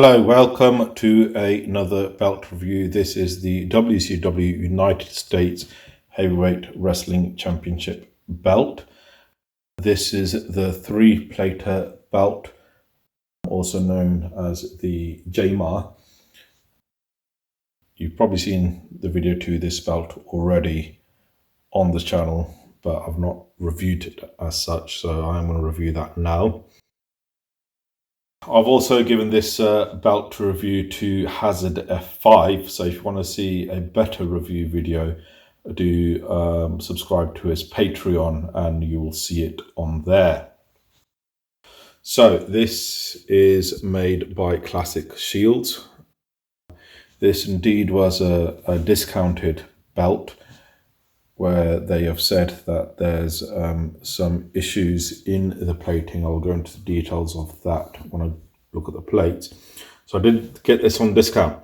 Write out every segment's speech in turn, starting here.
Hello, welcome to another belt review. This is the WCW United States Heavyweight Wrestling Championship belt. This is the three-plater belt, also known as the JMAR. You've probably seen the video to this belt already on the channel, but I've not reviewed it as such, so I'm going to review that now. I've also given this belt to review to Hazard F5, so if you want to see a better review video, do subscribe to his Patreon and you will see it on there. So this is made by Classic Shields. This indeed was a discounted belt where they have said that there's some issues in the plating. I'll go into the details of that when I look at the plates. So I did get this on discount,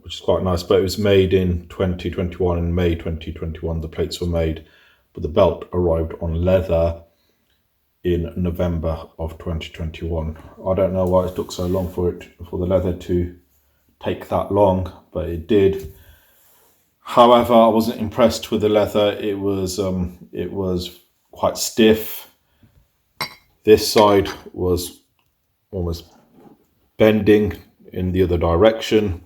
which is quite nice, but it was made in 2021, in May 2021 the plates were made, but the belt arrived on leather in November of 2021. I don't know why it took so long for the leather to take that long, but it did. However, I wasn't impressed with the leather. It was quite stiff. This side was almost bending in the other direction.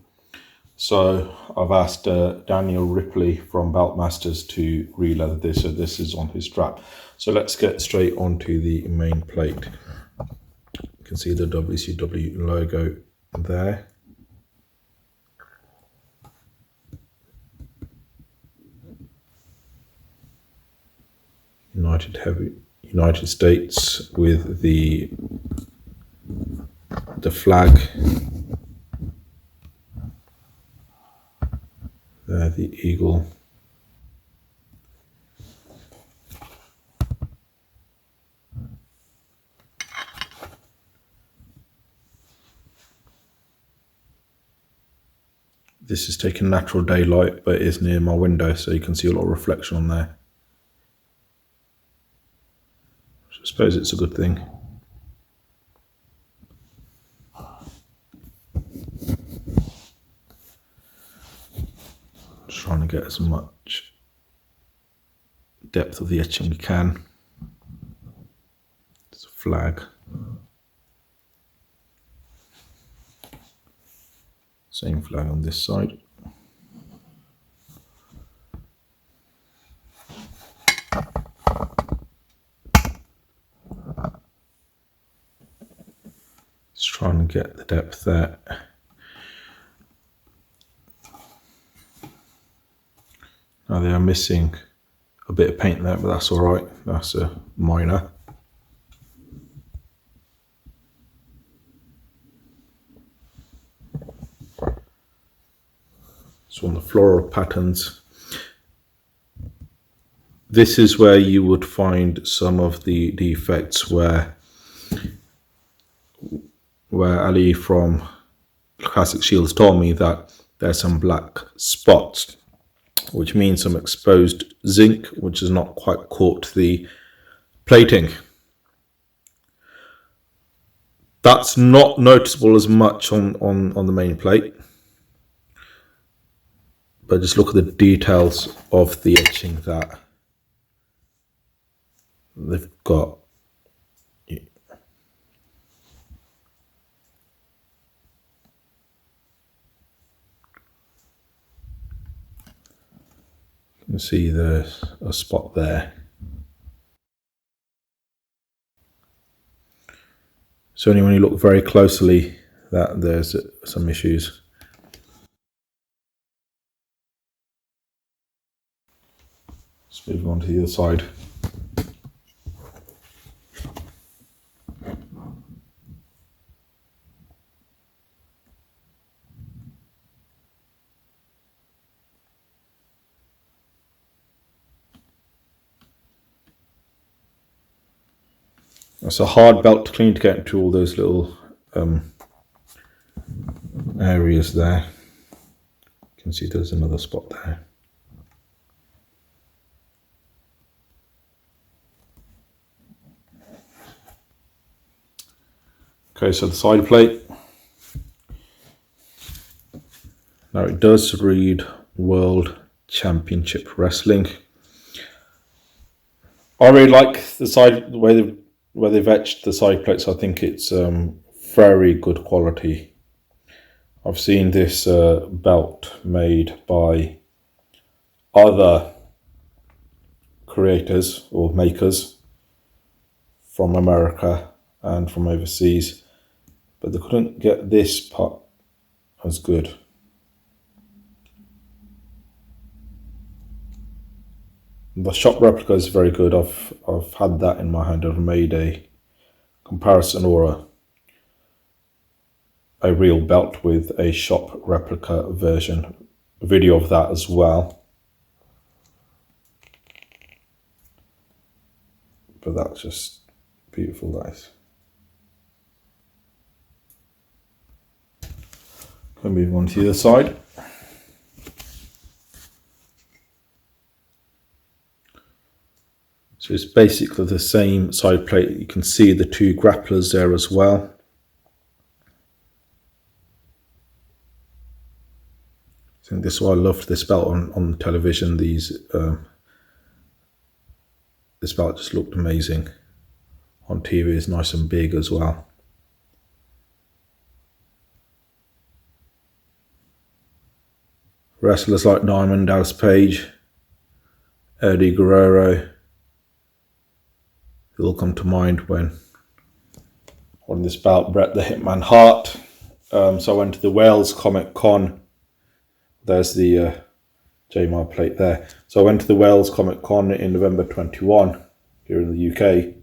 So I've asked Daniel Ripley from Beltmasters to re-leather this. So this is on his strap. So let's get straight onto the main plate. You can see the WCW logo there. United States with the flag there, the eagle. This is taking natural daylight, but it is near my window, so you can see a lot of reflection on there. I suppose it's a good thing. Just trying to get as much depth of the etching we can. It's a flag. Same flag on this side. Just trying to get the depth there. Now they are missing a bit of paint there, but that's all right. That's a minor. So on the floral patterns, this is where you would find some of the defects where Ali from Classic Shields told me that there's some black spots, which means some exposed zinc, which has not quite caught the plating. That's not noticeable as much on the main plate, but just look at the details of the etching that they've got. You can see there's a spot there. So only when you look very closely that there's some issues. Let's move on to the other side. It's a hard belt to clean to get into all those little areas there. You can see there's another spot there. Okay, so the side plate. Now it does read World Championship Wrestling. I really like the way they've etched the side plates. I think it's very good quality. I've seen this belt made by other creators or makers from America and from overseas, but they couldn't get this part as good. The shop replica is very good. I've had that in my hand. I've made a comparison or a real belt with a shop replica version. A video of that as well. But that's just beautiful, guys. Going to move on to the other side. So it's basically the same side plate. You can see the two grapplers there as well. I think this is why I loved this belt on television. This belt just looked amazing. On TV it's nice and big as well. Wrestlers like Diamond Dallas Page, Eddie Guerrero, it will come to mind when on this belt. Bret the Hitman Hart. So I went to the Wales Comic Con. There's the JMR plate there. So I went to the Wales Comic Con in November 21 here in the UK,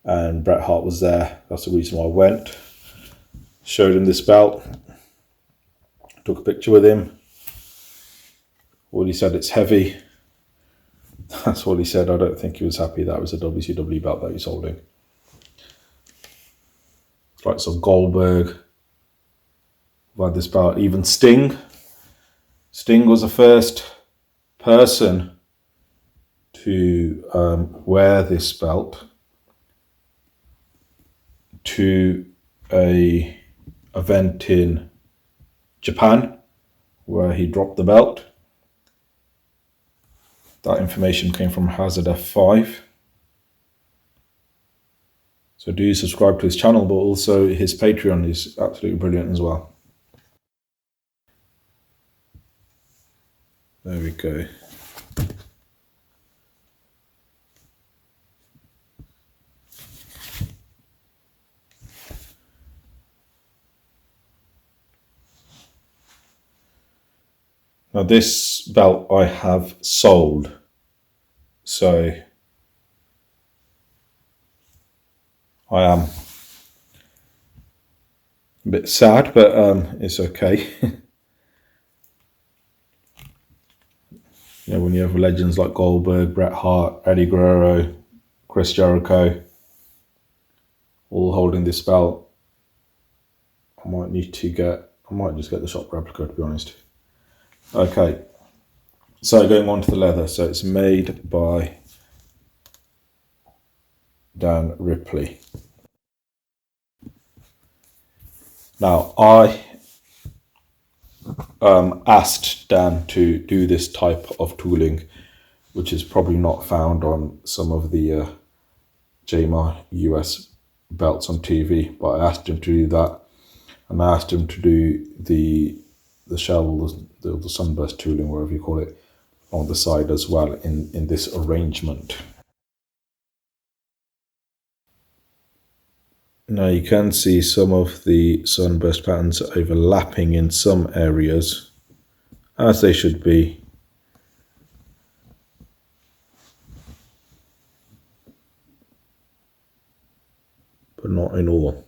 and Bret Hart was there. That's the reason why I went. Showed him this belt. Took a picture with him. Well, he said it's heavy. That's what he said. I don't think he was happy that was a WCW belt that he's holding. Like some Goldberg. I've had this belt. Even Sting. Sting was the first person to wear this belt to a event in Japan where he dropped the belt. That information came from Hazard F5. So do subscribe to his channel, but also his Patreon is absolutely brilliant as well. There we go. Now this belt I have sold, so I am a bit sad, but it's okay. You know, when you have legends like Goldberg, Bret Hart, Eddie Guerrero, Chris Jericho, all holding this belt, I might just get the shop replica, to be honest. Okay, so going on to the leather. So it's made by Dan Ripley. Now I asked Dan to do this type of tooling, which is probably not found on some of the JMR US belts on TV, but I asked him to do that, and I asked him to do the shell, the sunburst tooling, whatever you call it, on the side as well in this arrangement. Now you can see some of the sunburst patterns overlapping in some areas, as they should be. But not in all.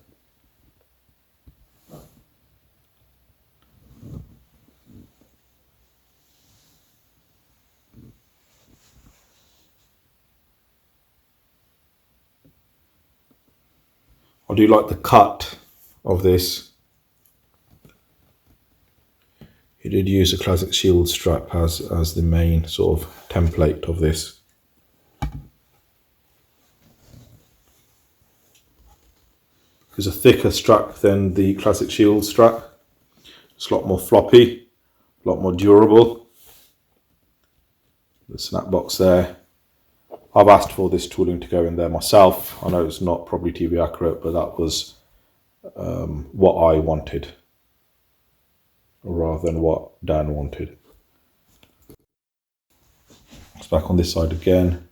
I do like the cut of this. He did use a classic shield strap as the main sort of template of this. It's a thicker strap than the classic shield strap. It's a lot more floppy. a lot more durable. The snap box there. I've asked for this tooling to go in there myself. I know it's not probably TV accurate, but that was what I wanted rather than what Dan wanted. It's back on this side again.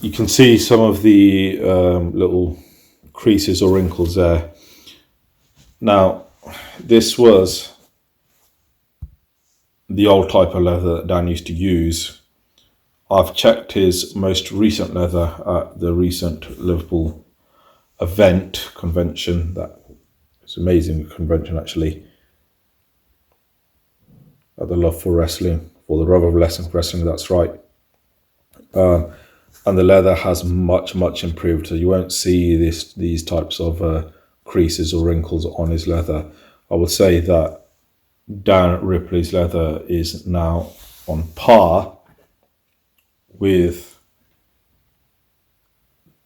You can see some of the little creases or wrinkles there. Now, this was the old type of leather that Dan used to use. I've checked his most recent leather at the recent Liverpool convention. That was an amazing convention, actually. At the Love for Wrestling, for the Love of Wrestling, that's right. And the leather has much improved, so you won't see these types of creases or wrinkles on his leather. I would say that Dan Ripley's leather is now on par with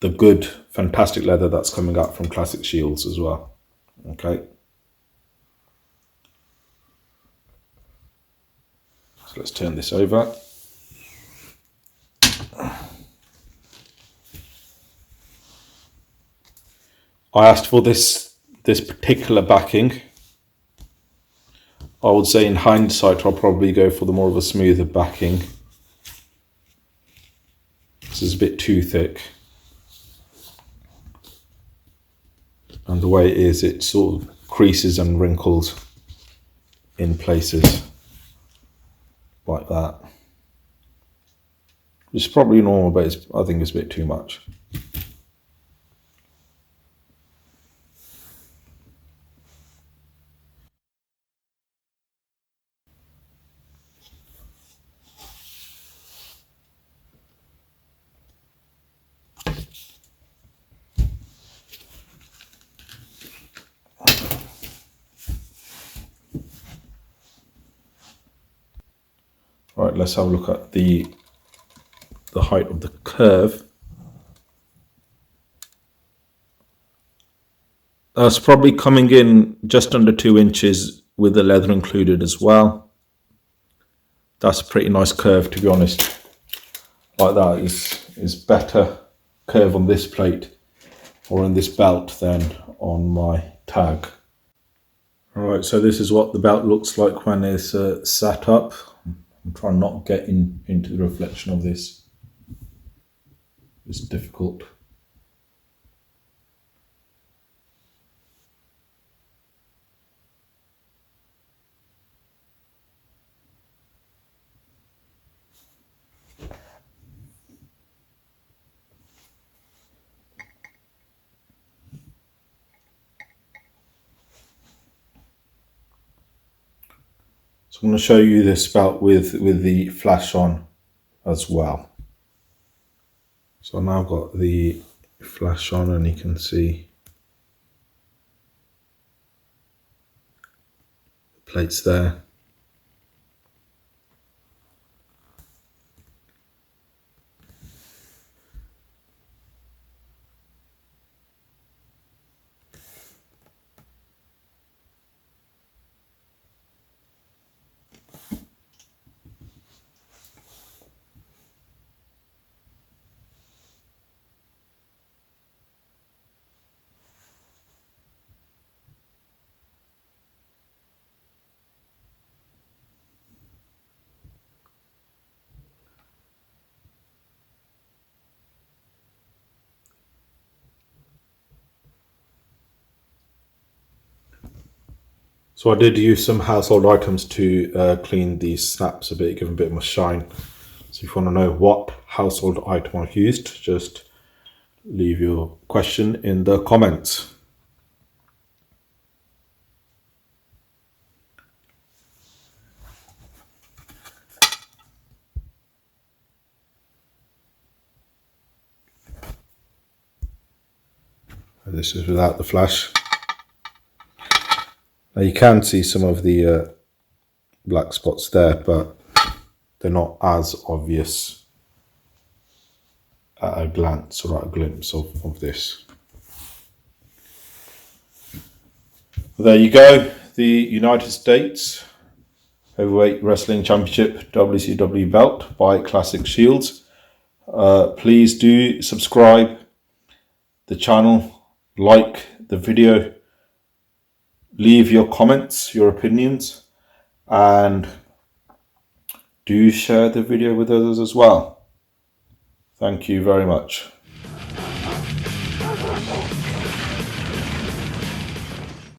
the good, fantastic leather that's coming out from Classic Shields as well. Okay. So let's turn this over. I asked for this particular backing. I would say in hindsight, I'll probably go for the more of a smoother backing. This is a bit too thick. And the way it is, it sort of creases and wrinkles in places like that. It's probably normal, but I think it's a bit too much. Right, let's have a look at the height of the curve. That's probably coming in just under 2 inches with the leather included as well. That's a pretty nice curve, to be honest. Like that is better curve on this plate or on this belt than on my tag. Alright, so this is what the belt looks like when it's sat up. I'm trying not to get into the reflection of this. It's difficult. So I'm going to show you this belt with the flash on as well. So now I've got the flash on and you can see the plates there. So I did use some household items to clean these snaps a bit, give them a bit more shine. So if you want to know what household item I've used, just leave your question in the comments. This is without the flash. Now you can see some of the black spots there, but they're not as obvious at a glance or at a glimpse of this. There you go, the United States Heavyweight Wrestling Championship WCW belt by Classic Shields. Please do subscribe the channel, like the video, leave your comments, your opinions, and do share the video with others as well. Thank you very much.